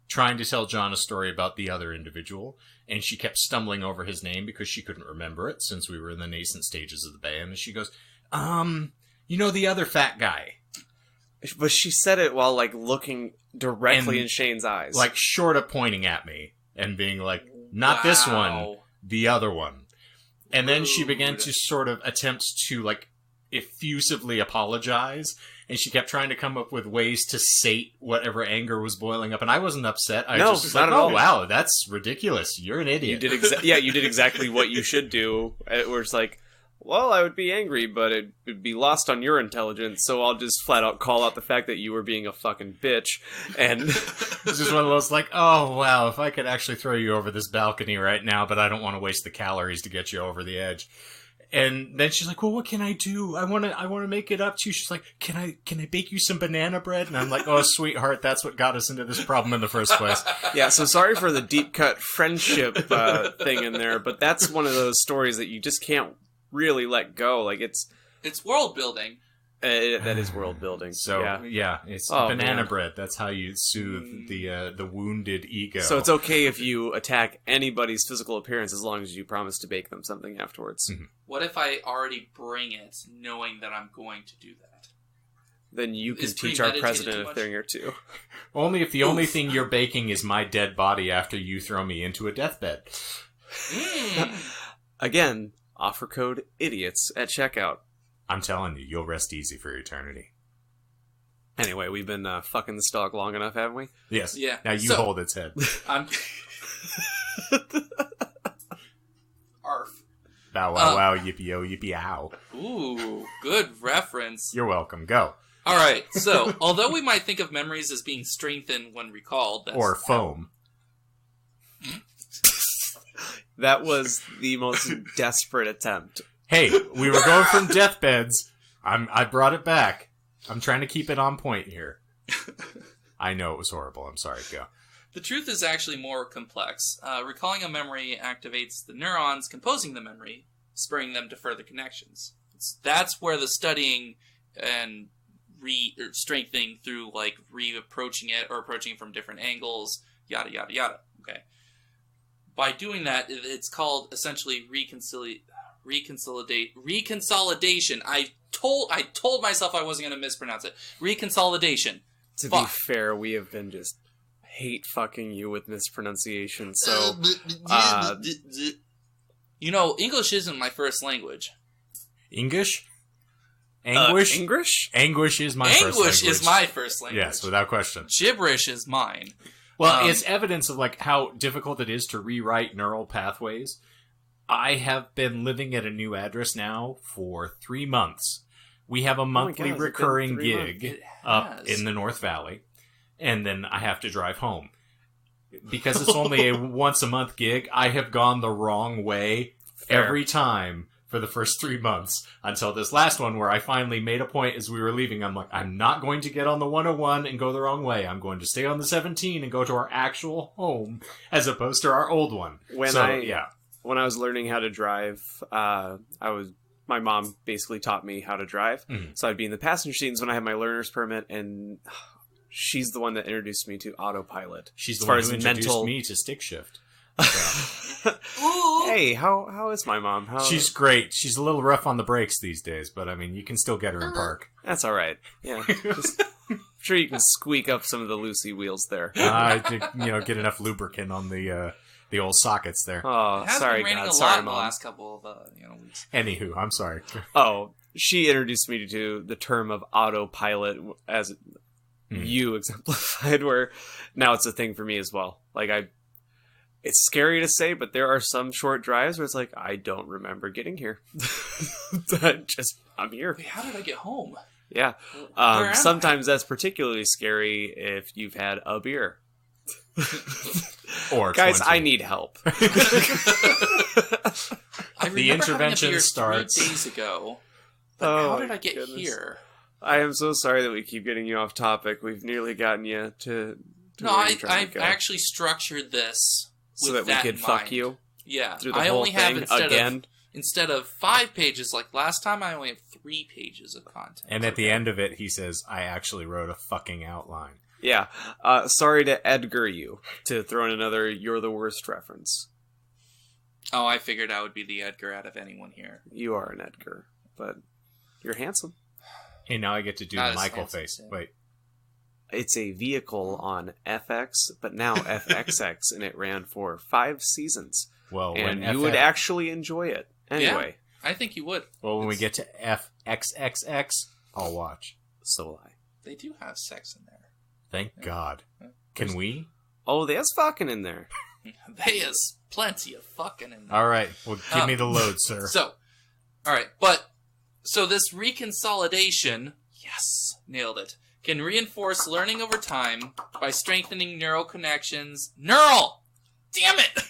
trying to tell John a story about the other individual, and she kept stumbling over his name because she couldn't remember it since we were in the nascent stages of the band, and she goes, the other fat guy. But she said it while, like, looking directly in Shane's eyes. Like, short of pointing at me and being like, not this one, the other one. And then she began to sort of attempt to, like, effusively apologize. And she kept trying to come up with ways to sate whatever anger was boiling up. And I wasn't upset. I was just like, oh, wow, that's ridiculous. You're an idiot. You did exactly what you should do. Where it's like, well, I would be angry, but it would be lost on your intelligence, so I'll just flat out call out the fact that you were being a fucking bitch. And it's just one of those like, oh, wow, if I could actually throw you over this balcony right now, but I don't want to waste the calories to get you over the edge. And then she's like, well, what can I do? I want to make it up to you. She's like, can I bake you some banana bread? And I'm like, oh, sweetheart, that's what got us into this problem in the first place. Yeah, so sorry for the deep cut friendship thing in there, but that's one of those stories that you just can't really let go. Like, it's world building. That is world building. So yeah it's banana bread. That's how you soothe the wounded ego. So it's okay if you attack anybody's physical appearance as long as you promise to bake them something afterwards. Mm-hmm. What if I already bring it, knowing that I'm going to do that? Then you can teach our president a thing or two. Only if the only thing you're baking is my dead body after you throw me into a deathbed. Again, offer code idiots at checkout. I'm telling you, you'll rest easy for eternity. Anyway, we've been fucking this dog long enough, haven't we? Yes. Yeah. Now you hold its head. I'm... Arf. Bow wow wow yippee yo yippee ow. Ooh, good reference. You're welcome. Go. All right. So, although we might think of memories as being strengthened when recalled, or foam. That was the most desperate attempt. Hey, we were going from deathbeds. I brought it back. I'm trying to keep it on point here. I know it was horrible. I'm sorry. Go. The truth is actually more complex. Recalling a memory activates the neurons composing the memory, spurring them to further connections. That's where the studying and strengthening through like re-approaching it or approaching it from different angles, yada yada yada. Okay. By doing that, it's called essentially reconsolidation. I told myself I wasn't going to mispronounce it. Reconsolidation. To be fair, we have been just hate fucking you with mispronunciation. So, English isn't my first language. English? Anguish? English? Anguish is my first language. Anguish is my first language. Yes, without question. Gibberish is mine. Well, it's evidence of like how difficult it is to rewrite neural pathways. I have been living at a new address now for 3 months. We have a monthly recurring gig up in the North Valley, and then I have to drive home. Because it's only a once-a-month gig, I have gone the wrong way every time for the first 3 months, until this last one where I finally made a point as we were leaving. I'm like, I'm not going to get on the 101 and go the wrong way. I'm going to stay on the 17 and go to our actual home, as opposed to our old one. When I was learning how to drive, my mom basically taught me how to drive. Mm-hmm. So I'd be in the passenger seats when I had my learner's permit, and she's the one that introduced me to autopilot. She's the one who introduced me to stick shift. So. Hey, how is my mom? She's great. She's a little rough on the brakes these days, but I mean, you can still get her in park. That's all right. Yeah. I'm sure you can squeak up some of the loosey wheels there. Get enough lubricant on the old sockets there. Oh, it has sorry, been raining God. a Sorry, lot in the Mom. last couple of weeks. Anywho, I'm sorry. Oh, she introduced me to the term of autopilot as you exemplified, where now it's a thing for me as well. Like it's scary to say, but there are some short drives where it's like, I don't remember getting here. I'm here. Wait, how did I get home? Yeah. Sometimes that's particularly scary if you've had a beer. Or guys, 20. I need help. The intervention starts 3 days ago. But how did I get here? I am so sorry that we keep getting you off topic. We've nearly gotten you to no, I've actually structured this so that we could fuck you. Yeah, through the whole only thing have instead of 5 pages like last time, I only have 3 pages of content. And at the end of it, he says, "I actually wrote a fucking outline." Yeah. Sorry to Edgar you, to throw in another "you're the worst" reference. Oh, I figured I would be the Edgar out of anyone here. You are an Edgar, but you're handsome. Hey, now I get to do the Michael face. Wait. It's a vehicle on FX, but now FXX, and it ran for 5 seasons. Well, and you would actually enjoy it. Anyway. Yeah, I think you would. Well, when we get to FXXX, I'll watch. So will I. They do have sex in there. Thank God. Can we? Oh, there's fucking in there. There's plenty of fucking in there. All right. Well, give me the load, sir. All right. So this reconsolidation, yes, nailed it, can reinforce learning over time by strengthening neural connections. Damn it!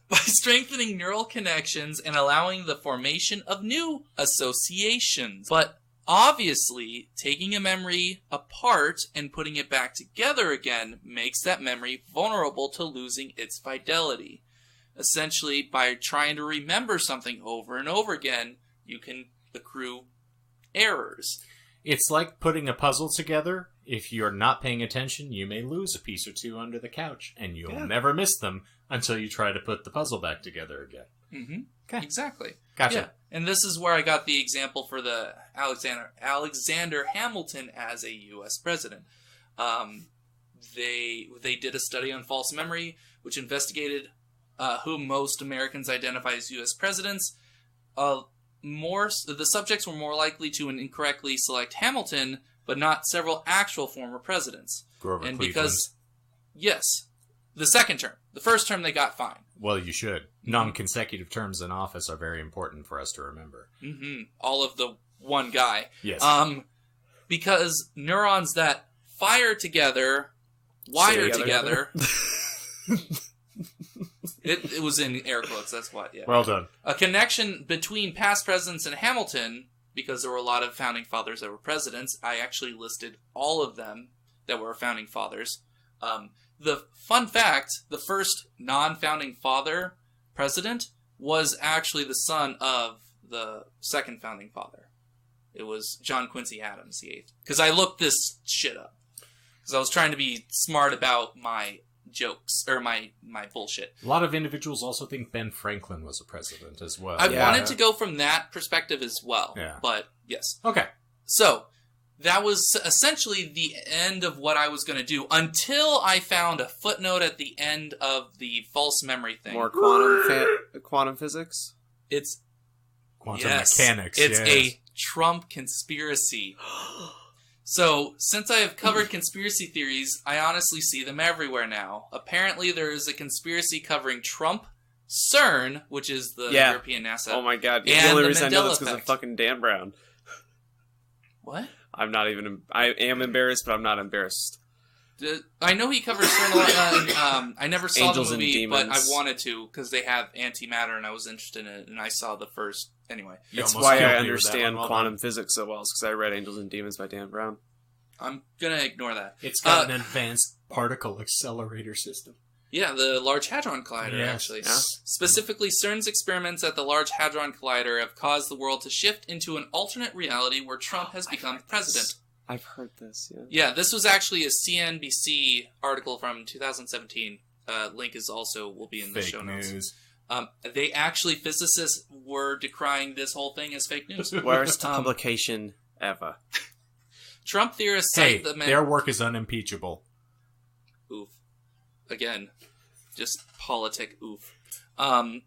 By strengthening neural connections and allowing the formation of new associations. But obviously, taking a memory apart and putting it back together again makes that memory vulnerable to losing its fidelity. Essentially, by trying to remember something over and over again, you can accrue errors. It's like putting a puzzle together. If you're not paying attention, you may lose a piece or two under the couch, and you'll never miss them until you try to put the puzzle back together again. Mm-hmm. Okay. Exactly. Gotcha. Yeah. And this is where I got the example for the Alexander Hamilton as a U.S. president. They did a study on false memory, which investigated who most Americans identify as U.S. presidents. The subjects were more likely to incorrectly select Hamilton, but not several actual former presidents. Grover and Cleveland. because, yes, the second term. The first term they got fine. Well, you should. Non-consecutive terms in office are very important for us to remember. Mm-hmm. All of the one guy. Yes. Because neurons that fire together, wire together. It was in air quotes, that's what, yeah. Well done. A connection between past presidents and Hamilton, because there were a lot of founding fathers that were presidents. I actually listed all of them that were founding fathers. The fun fact, the first non-founding father president was actually the son of the second founding father. It was John Quincy Adams, the eighth. Because I looked this shit up. Because I was trying to be smart about my jokes, or my bullshit. A lot of individuals also think Ben Franklin was a president as well. I wanted to go from that perspective as well. Yeah. But, yes. Okay. So, that was essentially the end of what I was going to do until I found a footnote at the end of the false memory thing. More quantum physics? It's Quantum mechanics, It's yes. a Trump conspiracy. So, since I have covered conspiracy theories, I honestly see them everywhere now. Apparently, there is a conspiracy covering Trump, CERN, which is the European NASA. Oh my god. And The only the reason I know Mandela this because of effect. fucking Dan Brown. What? I am embarrassed, but I'm not embarrassed. I know he covers CERN a lot. I never saw Angels the and movie, but I Demons. wanted to because they have antimatter, and I was interested in it. And I saw the first. Anyway, You That's almost why killed I me with that understand one. Well quantum done. physics so well, because I read Angels and Demons by Dan Brown. I'm gonna ignore that. It's got an advanced particle accelerator system. Yeah, the Large Hadron Collider, Yes. actually. Yeah. Specifically, CERN's experiments at the Large Hadron Collider have caused the world to shift into an alternate reality where Trump has become president. I've heard this, yeah. Yeah, this was actually a CNBC article from 2017. Link will be in the Fake show notes. news. Physicists were decrying this whole thing as fake news. Worst publication ever. Trump theorists Hey, cite the their work is unimpeachable. Oof. Again, just politic oof.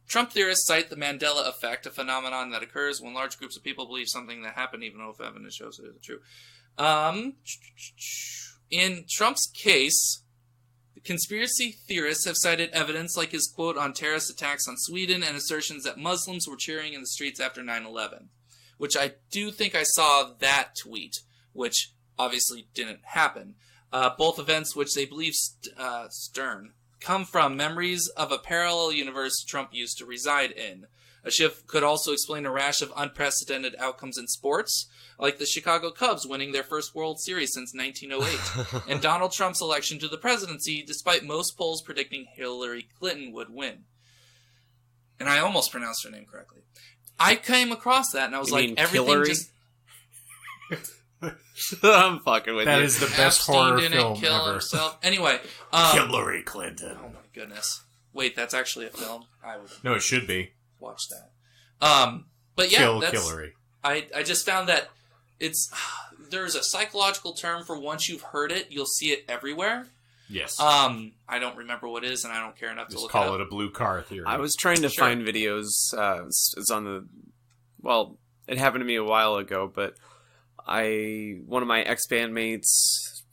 Trump theorists cite the Mandela effect, a phenomenon that occurs when large groups of people believe something that happened, even though evidence shows it isn't true. In Trump's case, conspiracy theorists have cited evidence like his quote on terrorist attacks on Sweden and assertions that Muslims were cheering in the streets after 9/11, which I do think I saw that tweet, which obviously didn't happen. Both events, which they believe Stern, come from memories of a parallel universe Trump used to reside in. A shift could also explain a rash of unprecedented outcomes in sports, like the Chicago Cubs winning their first World Series since 1908, and Donald Trump's election to the presidency, despite most polls predicting Hillary Clinton would win. And I almost pronounced her name correctly. I came across that, and I was You like, mean everything Hillary? just... I'm fucking with That you. is the best Epstein horror didn't film kill ever. himself. Anyway, Hillary Clinton. oh my goodness. Wait, that's actually a film? I would No, it should be. watch that. But yeah, Kill that's... Hillary. I just found that there's a psychological term for once you've heard it, you'll see it everywhere. Yes. I don't remember what it is, and I don't care enough to Just look call it it up. a blue car theory. I was trying to Sure. find videos. It's on the... Well, it happened to me a while ago, but one of my ex-bandmates...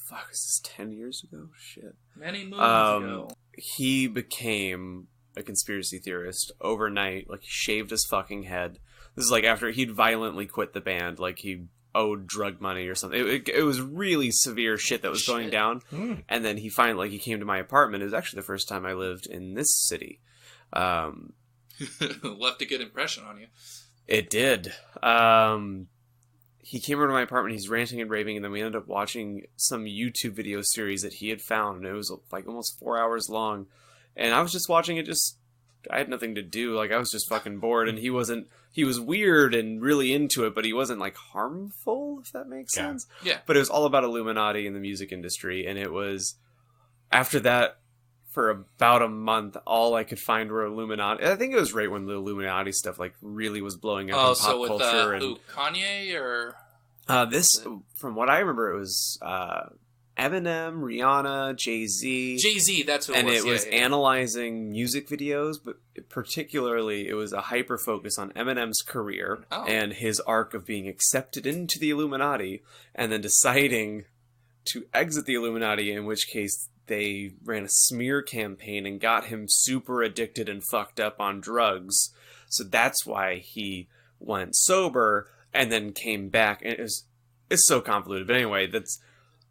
Fuck, is this 10 years ago? Shit. Many moons ago. He became a conspiracy theorist overnight. Like, he shaved his fucking head. This is like after he'd violently quit the band. Like, he owed drug money or something. It was really severe shit that was going down. Mm. And then he finally, he came to my apartment. It was actually the first time I lived in this city. Left a good impression on you. It did. He came over to my apartment, he's ranting and raving, and then we ended up watching some YouTube video series that he had found, and it was like almost 4 hours long. And I was just watching it, just nothing to do. Like, I was just fucking bored, and he was weird and really into it, but he wasn't, like, harmful, if that makes sense. Yeah. But it was all about Illuminati in the music industry, and it was, after that, for about a month, all I could find were Illuminati. I think it was right when the Illuminati stuff, like, really was blowing up in pop culture. Who, Kanye, or? This, from what I remember, it was, Eminem, Rihanna, Jay-Z. Jay-Z, that's what it was. And it was analyzing music videos, but particularly it was a hyper-focus on Eminem's career and his arc of being accepted into the Illuminati and then deciding to exit the Illuminati, in which case they ran a smear campaign and got him super addicted and fucked up on drugs. So that's why he went sober and then came back. And it's so convoluted. But anyway, that's...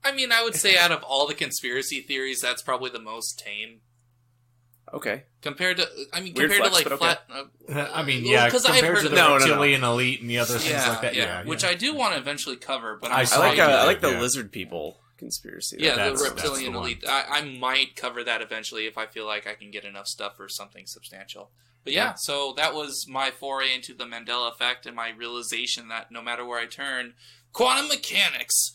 I mean, I would say out of all the conspiracy theories, that's probably the most tame. Okay. Compared to flex, like flat... I mean, yeah, compared to the reptilian elite and the other things like that. Yeah. Which I do want to eventually cover, but I like the lizard people conspiracy. Yeah, the reptilian elite. I might cover that eventually if I feel like I can get enough stuff for something substantial. But yeah, so that was my foray into the Mandela effect and my realization that no matter where I turn, quantum mechanics.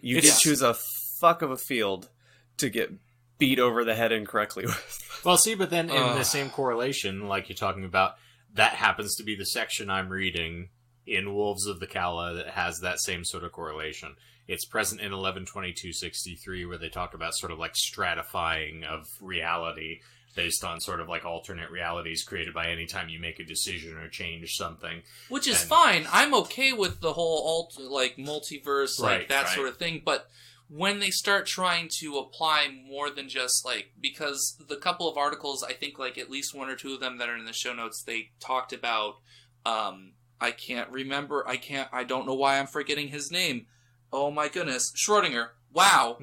You did choose a fuck of a field to get beat over the head incorrectly with. Well, see, but then in the same correlation, like you're talking about, that happens to be the section I'm reading in Wolves of the Kala that has that same sort of correlation. It's present in 112263, where they talk about sort of like stratifying of reality based on sort of like alternate realities created by any time you make a decision or change something. Which is fine. I'm okay with the whole multiverse, like that sort of thing. But when they start trying to apply more than just like, because the couple of articles, I think like at least one or two of them that are in the show notes, they talked about, I can't remember, I don't know why I'm forgetting his name. Oh my goodness. Schrodinger. Wow.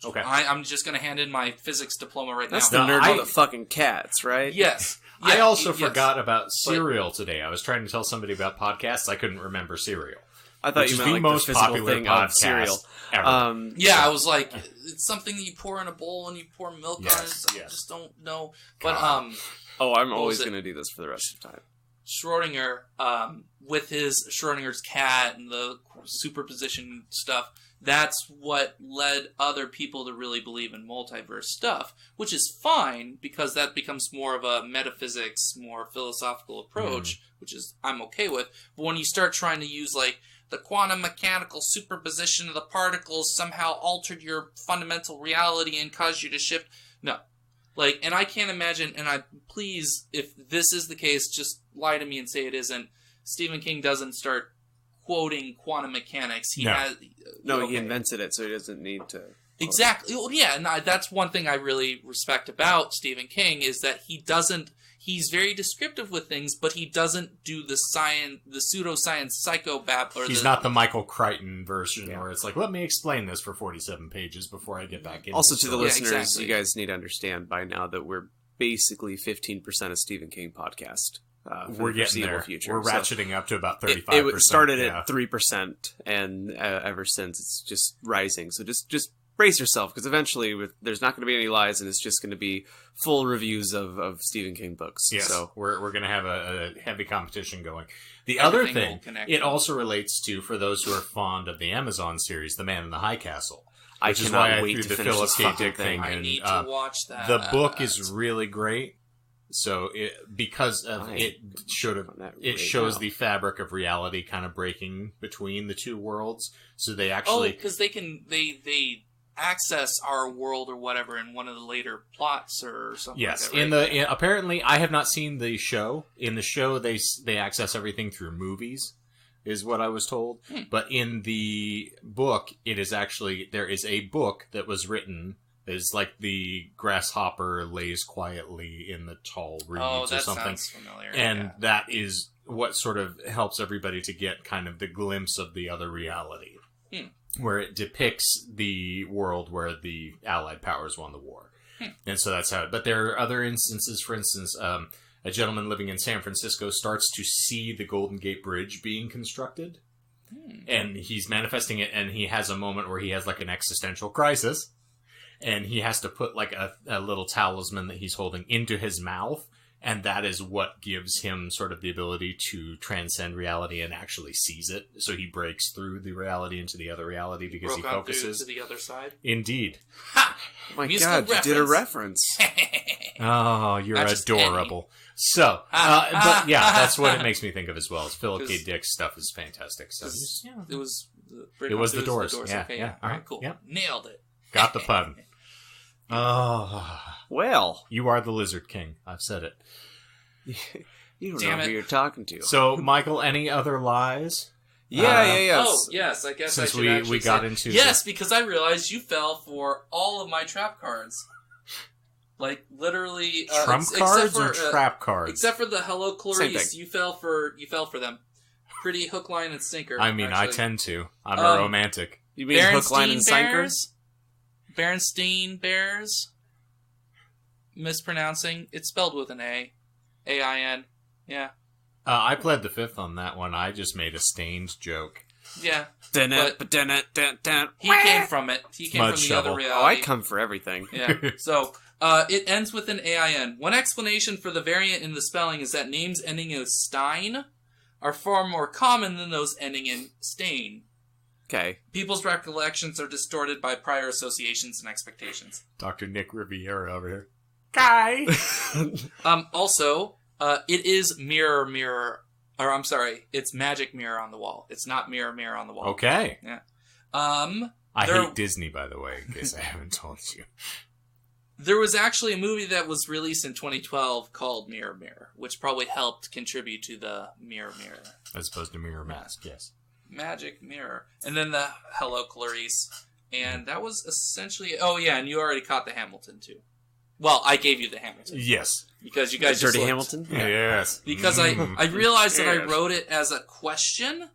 Okay. I'm just going to hand in my physics diploma right That's now. That's the nerd with the fucking cats, right? Yes. Yeah, I also forgot about Serial today. I was trying to tell somebody about podcasts. I couldn't rember Serial. I thought you meant like the physical thing of cereal. Ever. I was like, it's something that you pour in a bowl and you pour milk on it. I just don't know. But I'm always going to do this for the rest of the time. Schrodinger, with his Schrodinger's cat and the superposition stuff, that's what led other people to really believe in multiverse stuff, which is fine because that becomes more of a metaphysics, more philosophical approach, which is I'm okay with. But when you start trying to use like the quantum mechanical superposition of the particles somehow altered your fundamental reality and caused you to shift, no. Like, and I can't imagine, and please, if this is the case, just lie to me and say it isn't. Stephen King doesn't start quoting quantum mechanics. He invented it, so he doesn't need to. Exactly. Well, yeah, and that's one thing I really respect about Stephen King is that he doesn't. He's very descriptive with things, but he doesn't do the pseudoscience psychobab. He's not the Michael Crichton version where it's like, let me explain this for 47 pages before I get back in. Also, to the listeners, you guys need to understand by now that we're basically 15% of Stephen King podcast. We're getting there. Future. We're ratcheting up to about 35%. It started at 3%, and ever since it's just rising. So just brace yourself, because eventually there's not going to be any lies, and it's just going to be full reviews of Stephen King books. Yes, so we're going to have a heavy competition going. The other thing, it also relates to, for those who are fond of the Amazon series, The Man in the High Castle. Which is why I threw the Philip K. Dick thing. I need to watch that. The book is really great. So it shows the fabric of reality kind of breaking between the two worlds. So they actually because they access our world or whatever in one of the later plots or something. Yes, like that, right? Apparently I have not seen the show. In the show they access everything through movies, is what I was told. But in the book, it is actually there is a book that was written. Is like the grasshopper lays quietly in the tall reeds or something. Sounds familiar. And that is what sort of helps everybody to get kind of the glimpse of the other reality. Where it depicts the world where the Allied powers won the war. And so that's how but there are other instances, for instance, a gentleman living in San Francisco starts to see the Golden Gate Bridge being constructed. And he's manifesting it, and he has a moment where he has like an existential crisis. and he has to put like a little talisman that he's holding into his mouth, and that is what gives him sort of the ability to transcend reality and actually sees it. So he breaks through the reality into the other reality because he focuses to the other side. Indeed. Ha! Oh my Musical God, reference. you did a reference. Oh, you're adorable. So, but yeah, that's what it makes me think of as well. Is Philip K. Dick's stuff is fantastic. So It was the Doors. Yeah, okay, yeah. All right, cool. Yeah. Nailed it. Got the pun. Oh, Well, you are the Lizard King. I've said it. you don't Damn know it. who you're talking to. So, Michael, any other lies? Yeah. Oh, yes, I guess Since I should actually we got say- into Yes, because I realized you fell for all of my trap cards. Like, literally... Trump cards or trap cards? Except for the Hello Same Clarice, thing. you fell for them. Pretty hook, line, and sinker. I mean, actually. I tend to. I'm a romantic. You mean hook, line, and sinkers? Berenstein Bears? Mispronouncing. It's spelled with an A. A-I-N. Yeah. I pled the fifth on that one. I just made a stained joke. Yeah. He He came from it. He came Mud from the shovel. other Oh, reality. I come for everything. Yeah. So, it ends with an AIN. One explanation for the variant in the spelling is that names ending in Stein are far more common than those ending in Stain. Okay. People's recollections are distorted by prior associations and expectations. Dr. Nick Riviera over here. Guy! Also, it is it's magic mirror on the wall. It's not mirror on the wall. Okay. Yeah. I There- hate Disney, by the way, in case I haven't told you. There was actually a movie that was released in 2012 called Mirror Mirror, which probably helped contribute to the Mirror Mirror. As opposed to Mirror Mask, yes. Magic Mirror. And then the Hello Clarice. And that was essentially... Oh, yeah, and you already caught the Hamilton, too. Well, I gave you the Hamilton. Yes. Because you guys just Dirty looked. Hamilton? Yes. Because I realized that I Yes. wrote it as a question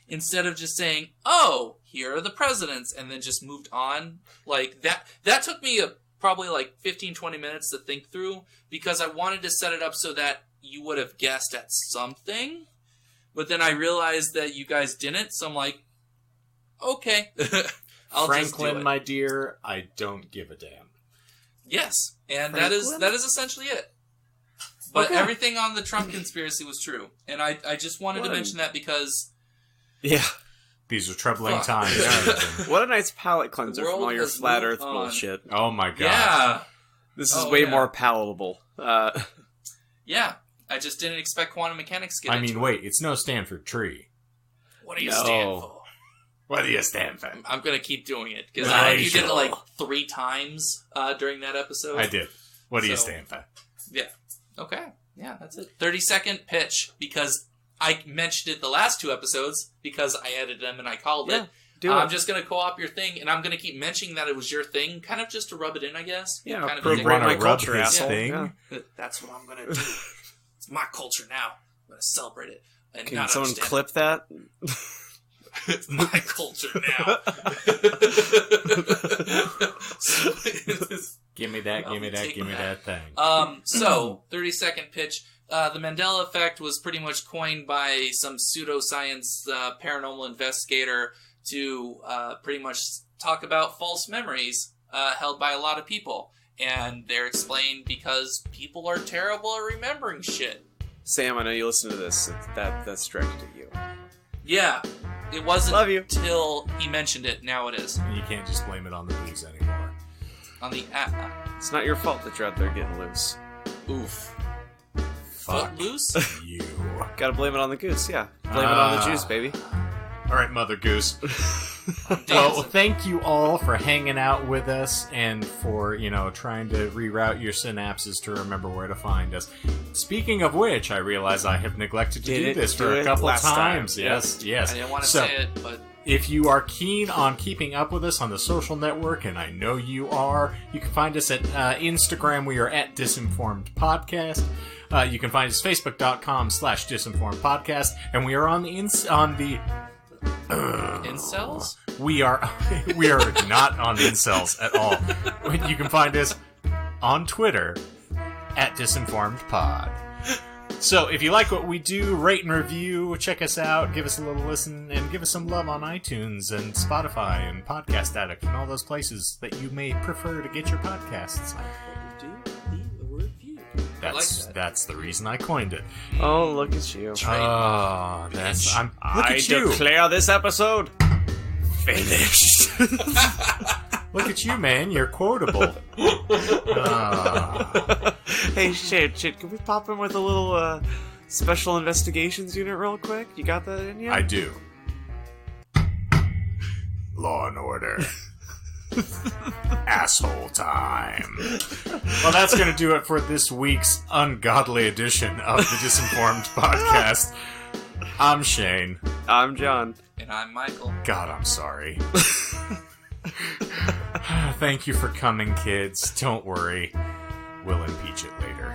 instead of just saying, oh, here are the presidents, and then just moved on. Like, that took me probably like 15, 20 minutes to think through because I wanted to set it up so that you would have guessed at something. But then I realized that you guys didn't, so I'm like, okay. I'll just do Franklin, it. my dear, I don't give a damn. Yes, and Franklin? that is essentially it. But Okay. everything on the Trump conspiracy was true. And I just wanted to What? mention that because... Yeah. These are troubling Fuck. times. Jonathan. What a nice palate cleanser The from world all your has flat moved earth on. bullshit. Oh my god. Yeah. This is Oh, way yeah. more palatable. Yeah. I just didn't expect quantum mechanics to get I into mean, wait, it's no Stanford tree. What do you No. stand for? What do you stand for? I'm going to keep doing it. Because Right. I think you did it like 3 times during that episode. I did. What do you So- stand for? Yeah. Okay. Yeah, that's it. 30-second pitch. Because I mentioned it the last 2 episodes because I edited them and I called Yeah, it. do I'm it. just going to co-op your thing, and I'm going to keep mentioning that it was your thing, kind of just to rub it in, I guess. Yeah, kind of appropriate wanna my rub culture, his asshole. thing? Yeah. That's what I'm going to do. It's my culture now. I'm going to celebrate it. And Can not someone understand clip that? it. It's my culture now. Give me that, I'll give me be that, taking give me that thing. So, 30-second pitch. The Mandela effect was pretty much coined by some pseudoscience paranormal investigator to pretty much talk about false memories held by a lot of people. And they're explained because people are terrible at remembering shit. Sam, I know you listen to this. That's directed at you. Yeah, it wasn't Love you. till he mentioned it. Now it is. And you can't just blame it on the booze anymore. On the It's not your fault that you're out there getting loose. oof. Fuck Footloose? you. Gotta blame it on the goose, yeah. Blame it on the juice, baby. All right, Mother Goose. Damn. Well, thank you all for hanging out with us and for, trying to reroute your synapses to remember where to find us. Speaking of which, I realize I have neglected to do this for a couple last time. times. Yes, yes. I didn't want to So, say it, but if you are keen on keeping up with us on the social network, and I know you are, you can find us at Instagram. We are at Disinformed Podcast. You can find us facebook.com/disinformedpodcast, and we are on the incels? we are not on incels at all. You can find us on Twitter at disinformedpod. So, if you like what we do, rate and review, check us out, give us a little listen, and give us some love on iTunes and Spotify and Podcast Addict and all those places that you may prefer to get your podcasts. That's the reason I coined it. Oh, look at you! Oh, look at you! Declare this episode finished. Look at you, man! You're quotable. Hey, shit! Can we pop in with a little special investigations unit real quick? You got that in you? I do. Law and Order. Asshole time. Well, that's going to do it for this week's ungodly edition of the Disinformed podcast. I'm Shane. I'm John. And I'm Michael. God, I'm sorry. Thank you for coming, kids. Don't worry. We'll impeach it later.